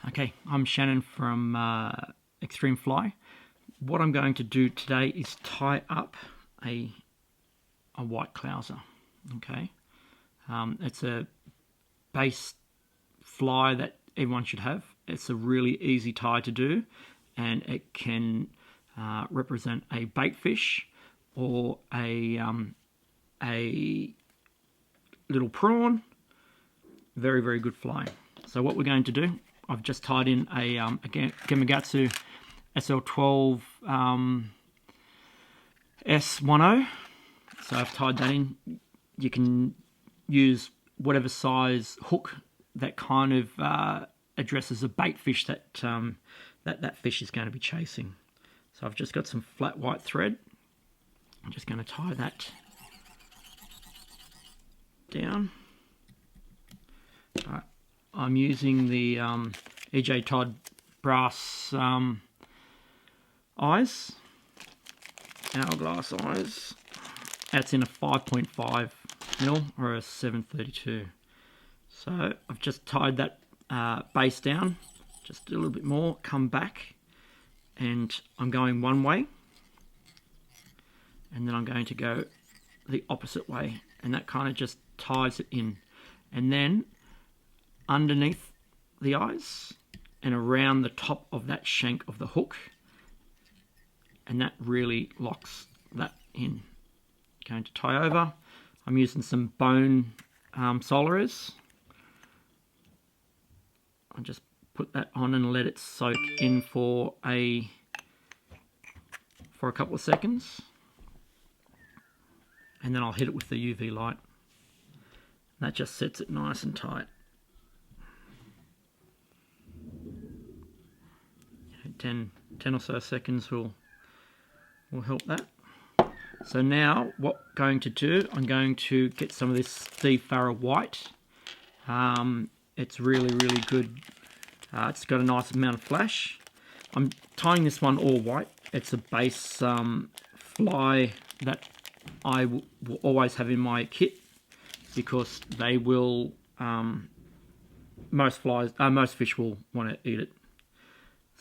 Okay, I'm Shannon from Extreme Fly. What I'm going to do today is tie up a white clouser. Okay, it's a base fly that everyone should have. It's a really easy tie to do, and it can represent a bait fish or a little prawn. Very, very good fly. So what we're going to do, I've just tied in a Gamakatsu SL12 S10. So I've tied that in. You can use whatever size hook that kind of addresses a bait fish that that fish is going to be chasing. So I've just got some flat white thread. I'm just going to tie that down. Right. I'm using the EJ Todd brass eyes, hourglass eyes. That's in a 5.5 mil or a 732. So I've just tied that base down, just a little bit more, come back, and I'm going one way, and then I'm going to go the opposite way, and that kind of just ties it in. And then underneath the eyes and around the top of that shank of the hook, and that really locks that in. Going to tie over. I'm using some bone solars. I'll just put that on and let it soak in for a couple of seconds, and then I'll hit it with the UV light. That just sets it nice and tight. 10 or so seconds will help that. So now what I'm going to do, I'm going to get some of this Steve Farrer white. It's really, really good. It's got a nice amount of flash. I'm tying this one all white. It's a base fly that I will always have in my kit, because they will, most fish will want to eat it.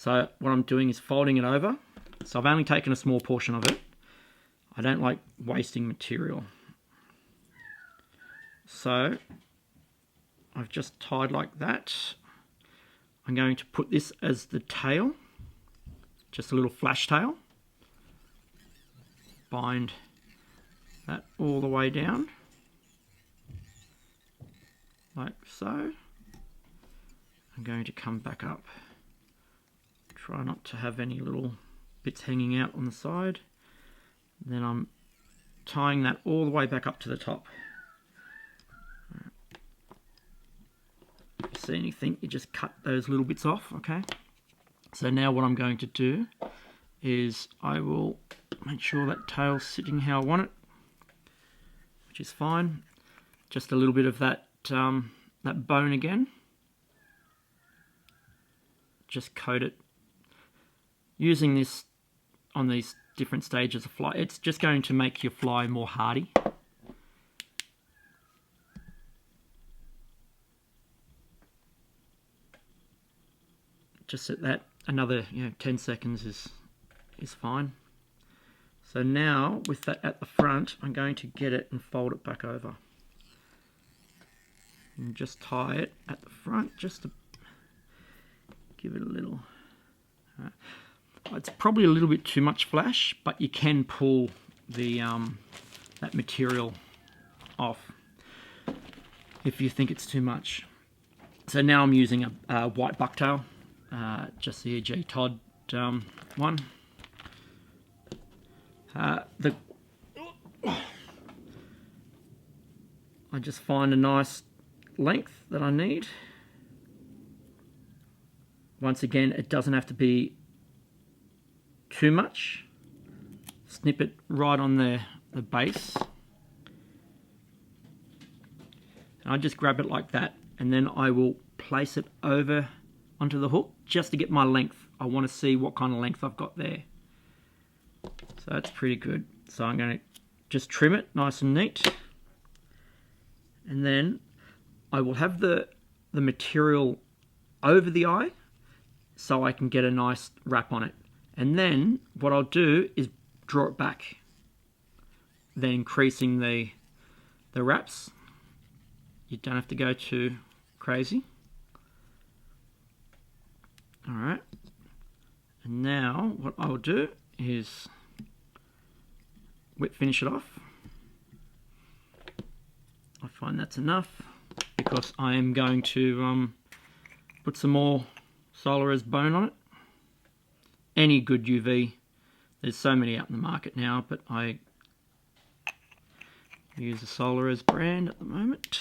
So what I'm doing is folding it over. So I've only taken a small portion of it. I don't like wasting material. So I've just tied like that. I'm going to put this as the tail, just a little flash tail. Bind that all the way down, like so. I'm going to come back up. Try not to have any little bits hanging out on the side. Then I'm tying that all the way back up to the top. If you see anything, you just cut those little bits off, okay? So now what I'm going to do is I will make sure that tail's sitting how I want it, which is fine. Just a little bit of that, that bone again. Just coat it. Using this on these different stages of fly, it's just going to make your fly more hardy. Just at that, another 10 seconds is fine. So now with that at the front, I'm going to get it and fold it back over. And just tie it at the front, just to give it a little... It's probably a little bit too much flash, but you can pull the that material off if you think it's too much. So now I'm using a white bucktail, just the EJ Todd one. I just find a nice length that I need. Once again, it doesn't have to be too much. Snip it right on the base. And I just grab it like that, and then I will place it over onto the hook just to get my length. I want to see what kind of length I've got there. So that's pretty good. So I'm going to just trim it nice and neat. And then I will have the material over the eye, so I can get a nice wrap on it. And then what I'll do is draw it back, then increasing the wraps. You don't have to go too crazy. All right. And now what I'll do is finish it off. I find that's enough because I am going to put some more Solarez bone on it. Any good UV. There's so many out in the market now, but I use the Solarez brand at the moment.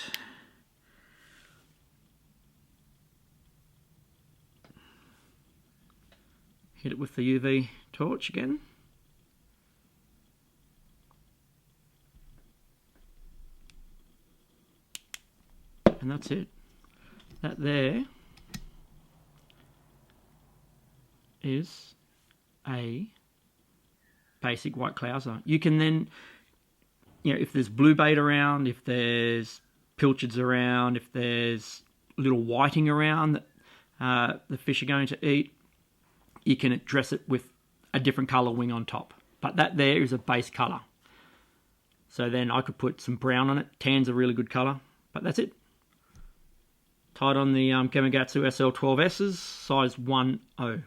Hit it with the UV torch again. And that's it. That there is a basic white clouser. You can then, you know, if there's blue bait around, if there's pilchards around, if there's little whiting around that the fish are going to eat, you can dress it with a different colour wing on top. But that there is a base colour. So then I could put some brown on it. Tan's a really good colour. But that's it. Tied on the Gamakatsu SL12S's, size 1/0.